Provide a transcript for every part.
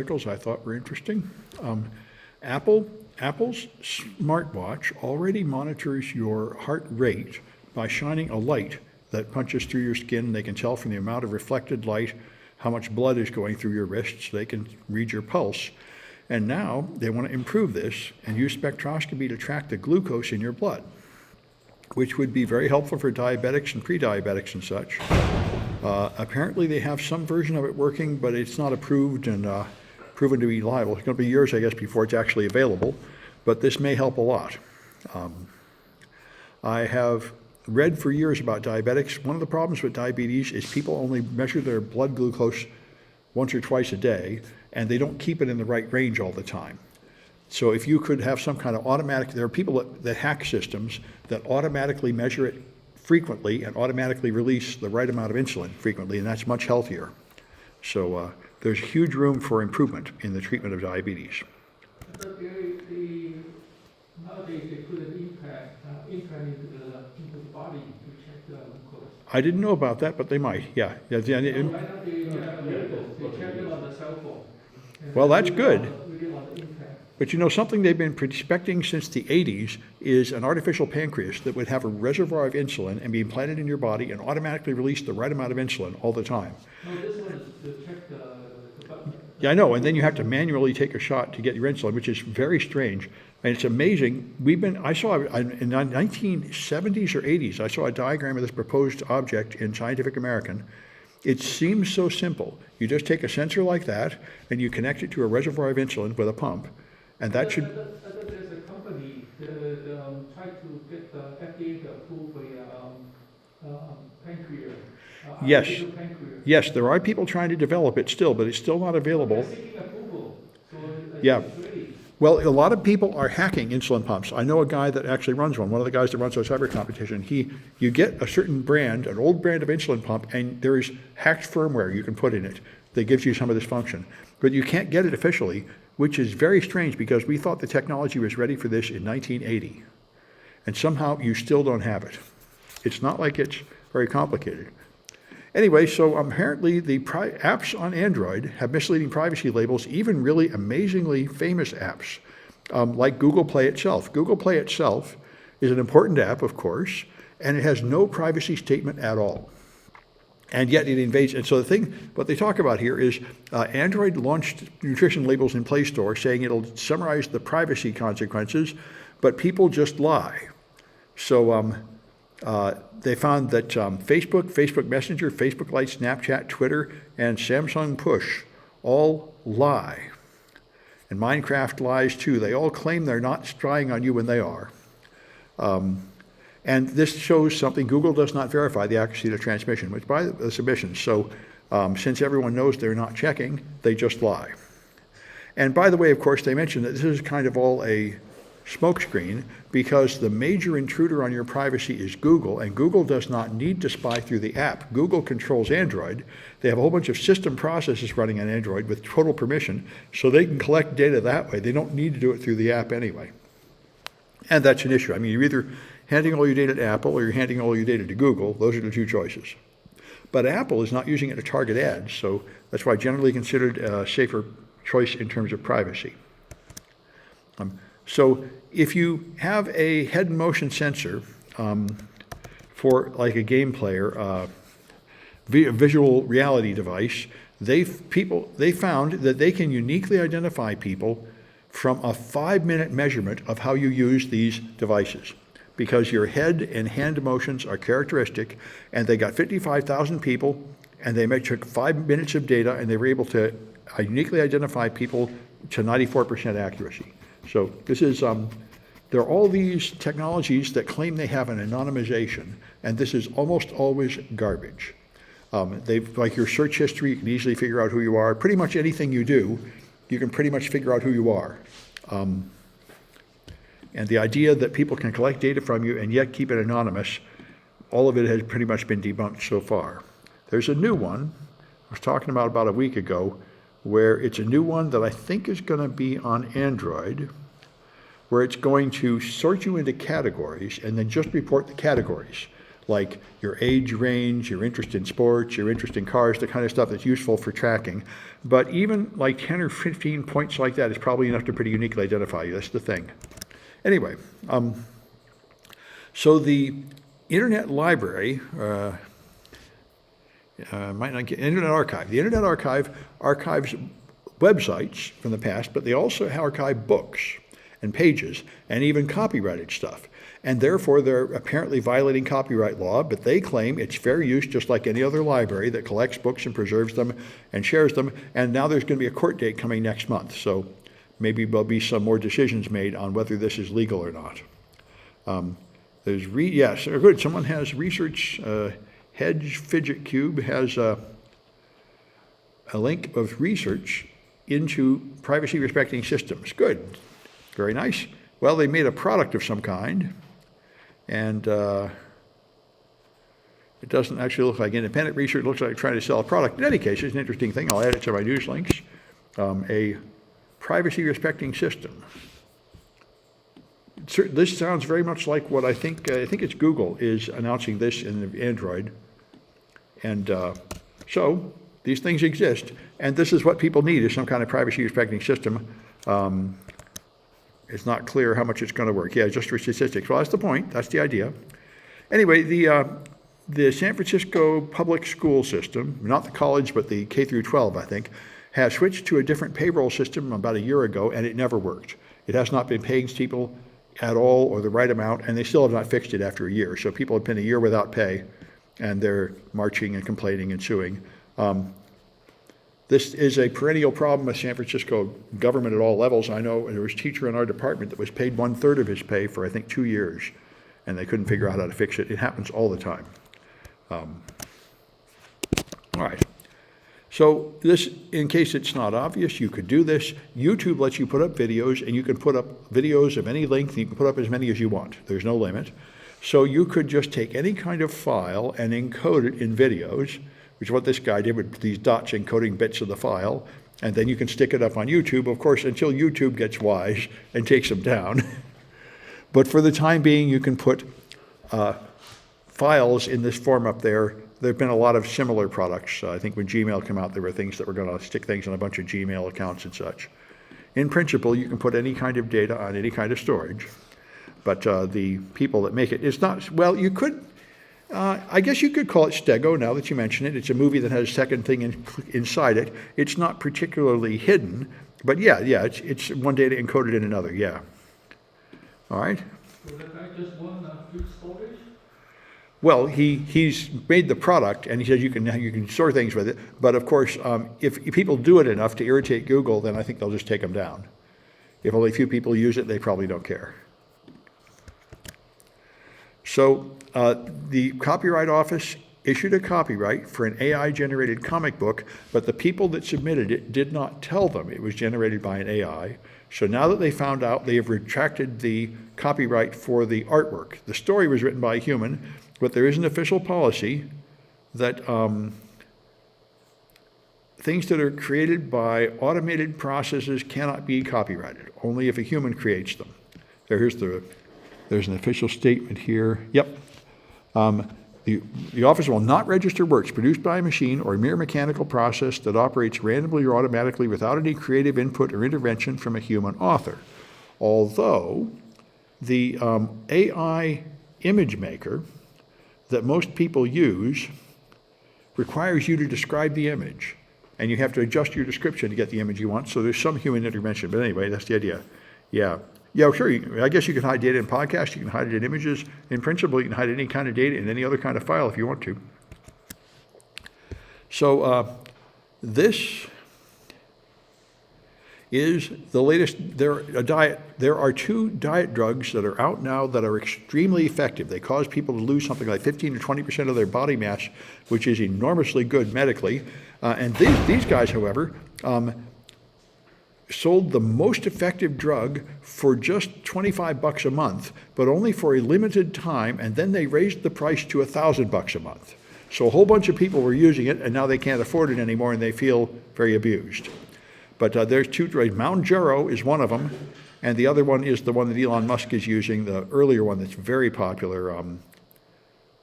articles I thought were interesting. Apple's smartwatch already monitors your heart rate by shining a light that punches through your skin. They can tell from the amount of reflected light how much blood is going through your wrists. They can read your pulse. And now they want to improve this and use spectroscopy to track the glucose in your blood, which would be very helpful for diabetics and pre-diabetics and such. Apparently they have some version of it working, but it's not approved and proven to be reliable. It's going to be years, I guess, before it's actually available, but this may help a lot. I have read for years about diabetics. One of the problems with diabetes is people only measure their blood glucose once or twice a day, and they don't keep it in the right range all the time. So if you could have some kind of automatic, there are people that hack systems that automatically measure it frequently and automatically release the right amount of insulin frequently, and that's much healthier. So there's huge room for improvement in the treatment of diabetes. But nowadays they put an implant into the body to check the glucose. I didn't know about that, but they might, yeah. Right now they check it on the cell phone. Well, that's good. Really on the implant. But you know, something they've been expecting since the 80s is an artificial pancreas that would have a reservoir of insulin and be implanted in your body and automatically release the right amount of insulin all the time. No, this one is to check the Yeah, I know, and then you have to manually take a shot to get your insulin, which is very strange. And it's amazing. I saw in the 1970s or 80s, I saw a diagram of this proposed object in Scientific American. It seems so simple. You just take a sensor like that and you connect it to a reservoir of insulin with a pump, and that should. I thought there's a company that tried to get the FDA to approve a pancreas. Yes. Pancreas. Yes, there are people trying to develop it still, but it's still not available. They're seeking approval. So Yeah. it's ready. Well, a lot of people are hacking insulin pumps. I know a guy that actually runs one of the guys that runs our cyber competition. You get a certain brand, an old brand of insulin pump, and there is hacked firmware you can put in it that gives you some of this function. But you can't get it officially, which is very strange because we thought the technology was ready for this in 1980. And somehow you still don't have it. It's not like it's very complicated. Anyway, so apparently the apps on Android have misleading privacy labels, even really amazingly famous apps, like Google Play itself. Google Play itself is an important app, of course, and it has no privacy statement at all. And yet it invades, and so what they talk about here is Android launched nutrition labels in Play Store saying it'll summarize the privacy consequences, but people just lie. So they found that Facebook Messenger, Facebook Lite, Snapchat, Twitter, and Samsung Push all lie. And Minecraft lies too. They all claim they're not spying on you when they are. And this shows something. Google does not verify the accuracy of the transmission, which by the submission. So since everyone knows they're not checking, they just lie. And by the way, of course, they mentioned that this is kind of all a smokescreen because the major intruder on your privacy is Google, and Google does not need to spy through the app. Google controls Android. They have a whole bunch of system processes running on Android with total permission, so they can collect data that way. They don't need to do it through the app anyway. And that's an issue. I mean, you're either handing all your data to Apple or you're handing all your data to Google. Those are the two choices. But Apple is not using it to target ads, so that's why generally considered a safer choice in terms of privacy. So if you have a head and motion sensor for like a game player, visual reality device, they found that they can uniquely identify people from a 5-minute measurement of how you use these devices, because your head and hand motions are characteristic, and they got 55,000 people, and they took 5 minutes of data, and they were able to uniquely identify people to 94% accuracy. So this is, there are all these technologies that claim they have an anonymization, and this is almost always garbage. Like your search history, you can easily figure out who you are. Pretty much anything you do, you can pretty much figure out who you are. And the idea that people can collect data from you and yet keep it anonymous, all of it has pretty much been debunked so far. There's a new one I was talking about a week ago, where it's a new one that I think is going to be on Android, where it's going to sort you into categories and then just report the categories. like your age range, your interest in sports, your interest in cars, the kind of stuff that's useful for tracking. But even like 10 or 15 points like that is probably enough to pretty uniquely identify you. That's the thing. Anyway, so the Internet Library, might not get Internet Archive. The Internet Archive archives websites from the past, but they also archive books and pages and even copyrighted stuff. And therefore, they're apparently violating copyright law, but they claim it's fair use just like any other library that collects books and preserves them and shares them. And now there's going to be a court date coming next month. So maybe there'll be some more decisions made on whether this is legal or not. Yes, good. Someone has research. Hedge Fidget Cube has a link of research into privacy-respecting systems. Good. Very nice. Well, they made a product of some kind, and it doesn't actually look like independent research. It looks like trying to sell a product. In any case, it's an interesting thing. I'll add it to my news links. A privacy-respecting system. This sounds very much like what I think it's Google is announcing this in the Android. And so these things exist, and this is what people need, is some kind of privacy-respecting system. It's not clear how much it's going to work. Yeah, just for statistics. Well, that's the point. That's the idea. Anyway, the San Francisco public school system, not the college, but the K through 12, I think, has switched to a different payroll system about a year ago, and it never worked. It has not been paying people at all or the right amount, and they still have not fixed it after a year. So people have been a year without pay, and they're marching and complaining and suing. This is a perennial problem with San Francisco government at all levels. I know there was a teacher in our department that was paid 1/3 of his pay for, I think, 2 years, and they couldn't figure out how to fix it. It happens all the time. All right. So this, in case it's not obvious, you could do this. YouTube lets you put up videos, and you can put up videos of any length. You can put up as many as you want. There's no limit. So you could just take any kind of file and encode it in videos, which is what this guy did with these dots encoding bits of the file, and then you can stick it up on YouTube, of course, until YouTube gets wise and takes them down. But for the time being, you can put files in this form up there. There have been a lot of similar products. I think when Gmail came out, there were things that were going to stick things on a bunch of Gmail accounts and such. In principle, you can put any kind of data on any kind of storage. But the people that make it, it's not, well, you could, I guess you could call it Stego now that you mention it. It's a movie that has a second thing inside it. It's not particularly hidden, but yeah, it's one data encoded in another, yeah. All right? So that guy just won huge storage? Well, he's made the product, and he says you can store things with it. But of course, if people do it enough to irritate Google, then I think they'll just take them down. If only a few people use it, they probably don't care. So the Copyright Office issued a copyright for an AI-generated comic book, but the people that submitted it did not tell them it was generated by an AI. So now that they found out, they have retracted the copyright for the artwork. The story was written by a human, but there is an official policy that things that are created by automated processes cannot be copyrighted, only if a human creates them. There's an official statement here. Yep. The office will not register works produced by a machine or a mere mechanical process that operates randomly or automatically without any creative input or intervention from a human author. Although the AI image maker that most people use requires you to describe the image, and you have to adjust your description to get the image you want, so there's some human intervention. But anyway, that's the idea. Yeah, sure. I guess you can hide data in podcasts. You can hide it in images. In principle, you can hide any kind of data in any other kind of file if you want to. So this is the latest. There are 2 diet drugs that are out now that are extremely effective. They cause people to lose something like 15 to 20% of their body mass, which is enormously good medically. And these guys, however, sold the most effective drug for just $25 a month, but only for a limited time, and then they raised the price to $1,000 a month. So a whole bunch of people were using it, and now they can't afford it anymore, and they feel very abused. But there's 2 drugs. Mounjaro is one of them, and the other one is the one that Elon Musk is using, the earlier one that's very popular.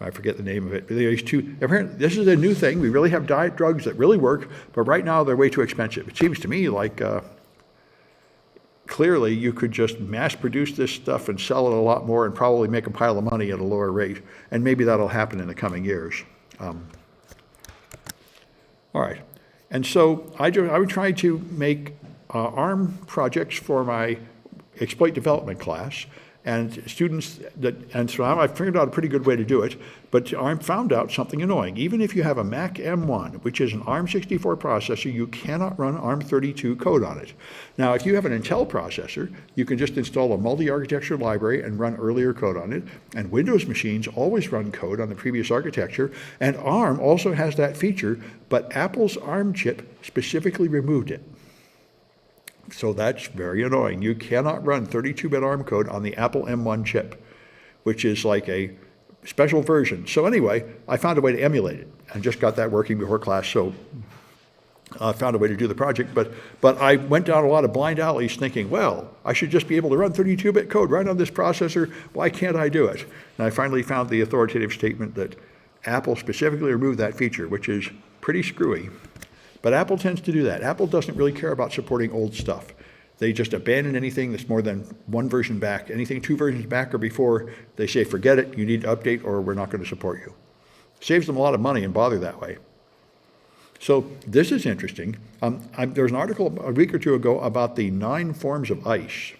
I forget the name of it, but these two, apparently, this is a new thing. We really have diet drugs that really work, but right now they're way too expensive. It seems to me like clearly you could just mass produce this stuff and sell it a lot more and probably make a pile of money at a lower rate. And maybe that'll happen in the coming years. All right. And so I would try to make ARM projects for my exploit development class, and students and so I figured out a pretty good way to do it, but I found out something annoying. Even if you have a Mac M1, which is an ARM64 processor, you cannot run ARM32 code on it. Now, if you have an Intel processor, you can just install a multi-architecture library and run earlier code on it, and Windows machines always run code on the previous architecture, and ARM also has that feature, but Apple's ARM chip specifically removed it. So that's very annoying. You cannot run 32-bit ARM code on the Apple M1 chip, which is like a special version. So anyway, I found a way to emulate it and just got that working before class. So I found a way to do the project. But I went down a lot of blind alleys thinking, well, I should just be able to run 32-bit code right on this processor. Why can't I do it? And I finally found the authoritative statement that Apple specifically removed that feature, which is pretty screwy. But Apple tends to do that. Apple doesn't really care about supporting old stuff. They just abandon anything that's more than one version back. Anything 2 versions back or before, they say, forget it, you need to update or we're not going to support you. Saves them a lot of money and bother that way. So this is interesting. There was an article a week or two ago about the 9 forms of ice.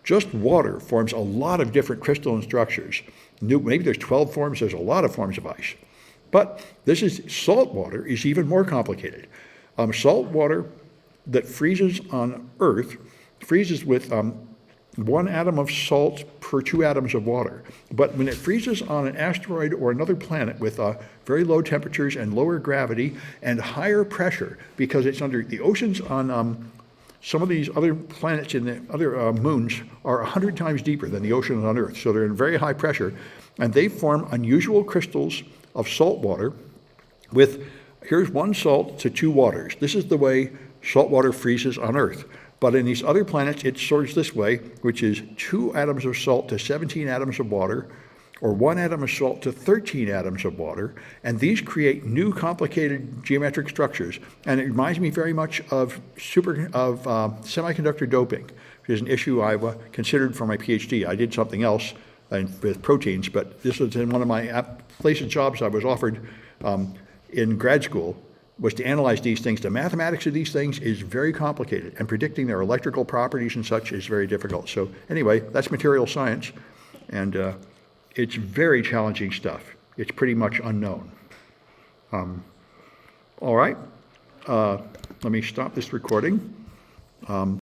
Just water forms a lot of different crystalline structures. Maybe there's 12 forms, there's a lot of forms of ice. But salt water is even more complicated. Salt water that freezes on Earth freezes with 1 atom of salt per 2 atoms of water. But when it freezes on an asteroid or another planet with very low temperatures and lower gravity and higher pressure, because it's under the oceans on some of these other planets in the other moons are 100 times deeper than the oceans on Earth. So they're in very high pressure, and they form unusual crystals of salt water with, here's 1 salt to 2 waters. This is the way salt water freezes on Earth. But in these other planets, it sorts this way, which is 2 atoms of salt to 17 atoms of water, or 1 atom of salt to 13 atoms of water, and these create new complicated geometric structures. And it reminds me very much of semiconductor doping, which is an issue I've considered for my PhD. I did something else with proteins, but this was in one of my place of jobs I was offered in grad school, was to analyze these things. The mathematics of these things is very complicated, and predicting their electrical properties and such is very difficult. So anyway, that's material science, and it's very challenging stuff. It's pretty much unknown. All right, let me stop this recording.